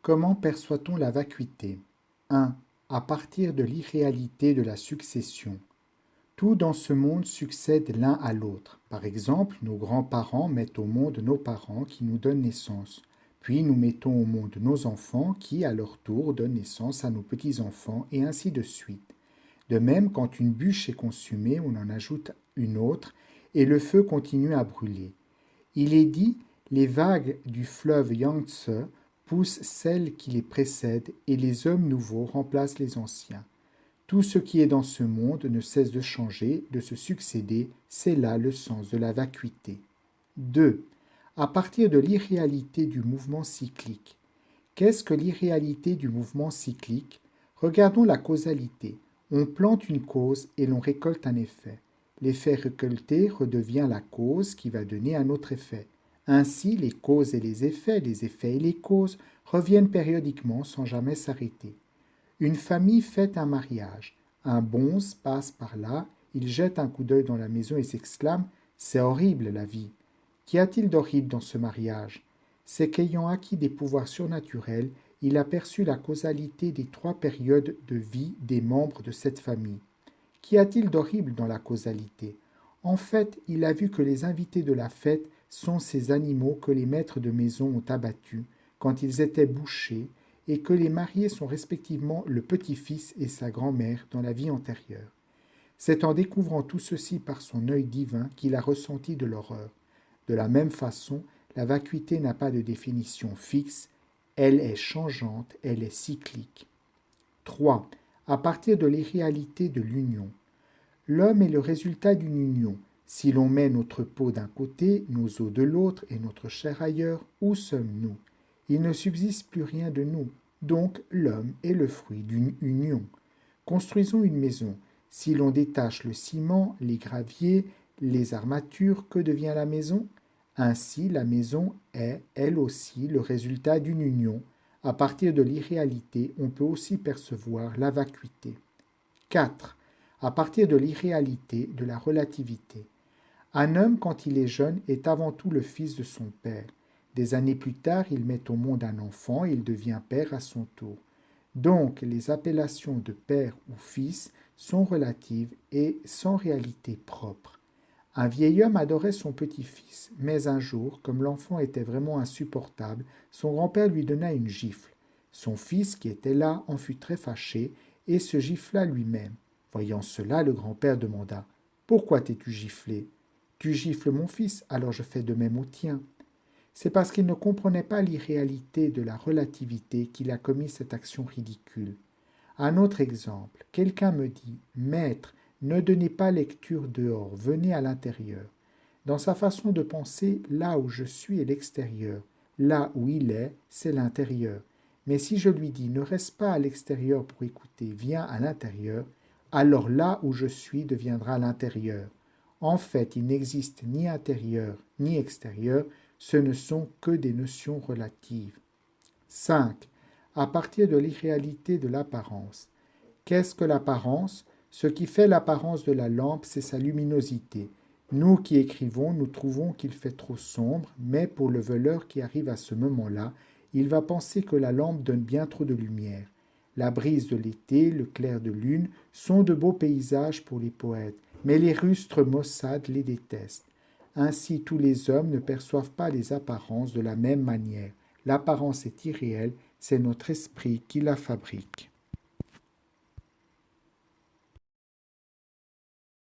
Comment perçoit-on la vacuité? 1. À partir de l'irréalité de la succession. Tout dans ce monde succède l'un à l'autre. Par exemple, nos grands-parents mettent au monde nos parents qui nous donnent naissance. Puis nous mettons au monde nos enfants qui, à leur tour, donnent naissance à nos petits-enfants, et ainsi de suite. De même, quand une bûche est consumée, on en ajoute une autre, et le feu continue à brûler. Il est dit, les vagues du fleuve Yangtze poussent celles qui les précèdent, et les hommes nouveaux remplacent les anciens. Tout ce qui est dans ce monde ne cesse de changer, de se succéder, c'est là le sens de la vacuité. 2. À partir de l'irréalité du mouvement cyclique. Qu'est-ce que l'irréalité du mouvement cyclique? Regardons la causalité. On plante une cause et l'on récolte un effet. L'effet récolté redevient la cause qui va donner un autre effet. Ainsi, les causes et les effets et les causes reviennent périodiquement sans jamais s'arrêter. Une famille fête un mariage. Un bonze passe par là, il jette un coup d'œil dans la maison et s'exclame « C'est horrible la vie !» Qu'y a-t-il d'horrible dans ce mariage? C'est qu'ayant acquis des pouvoirs surnaturels, il aperçut la causalité des 3 périodes de vie des membres de cette famille. Qu'y a-t-il d'horrible dans la causalité? En fait, il a vu que les invités de la fête sont ces animaux que les maîtres de maison ont abattus quand ils étaient bouchés, et que les mariés sont respectivement le petit-fils et sa grand-mère dans la vie antérieure. C'est en découvrant tout ceci par son œil divin qu'il a ressenti de l'horreur. De la même façon, la vacuité n'a pas de définition fixe, elle est changeante, elle est cyclique. 3. À partir de l'irréalité de l'union. L'homme est le résultat d'une union. Si l'on met notre peau d'un côté, nos os de l'autre et notre chair ailleurs, où sommes-nous? Il ne subsiste plus rien de nous. Donc l'homme est le fruit d'une union. Construisons une maison. Si l'on détache le ciment, les graviers, les armatures, que devient la maison? Ainsi, la maison est, elle aussi, le résultat d'une union. À partir de l'irréalité, on peut aussi percevoir la vacuité. 4. À partir de l'irréalité, de la relativité. Un homme, quand il est jeune, est avant tout le fils de son père. Des années plus tard, il met au monde un enfant et il devient père à son tour. Donc, les appellations de père ou fils sont relatives et sans réalité propre. Un vieil homme adorait son petit-fils, mais un jour, comme l'enfant était vraiment insupportable, son grand-père lui donna une gifle. Son fils, qui était là, en fut très fâché et se gifla lui-même. Voyant cela, le grand-père demanda « Pourquoi t'es-tu giflé ?»« Tu gifles mon fils, alors je fais de même au tien. » C'est parce qu'il ne comprenait pas l'irréalité de la relativité qu'il a commis cette action ridicule. Un autre exemple, quelqu'un me dit « Maître, ne donnez pas lecture dehors, venez à l'intérieur. » Dans sa façon de penser, là où je suis est l'extérieur, là où il est, c'est l'intérieur. Mais si je lui dis « Ne reste pas à l'extérieur pour écouter, viens à l'intérieur », alors là où je suis deviendra l'intérieur. En fait, il n'existe ni intérieur ni extérieur, ce ne sont que des notions relatives. 5. À partir de l'irréalité de l'apparence. Qu'est-ce que l'apparence? Ce qui fait l'apparence de la lampe, c'est sa luminosité. Nous qui écrivons, nous trouvons qu'il fait trop sombre, mais pour le voleur qui arrive à ce moment-là, il va penser que la lampe donne bien trop de lumière. La brise de l'été, le clair de lune sont de beaux paysages pour les poètes, mais les rustres maussades les détestent. Ainsi, tous les hommes ne perçoivent pas les apparences de la même manière. L'apparence est irréelle, c'est notre esprit qui la fabrique.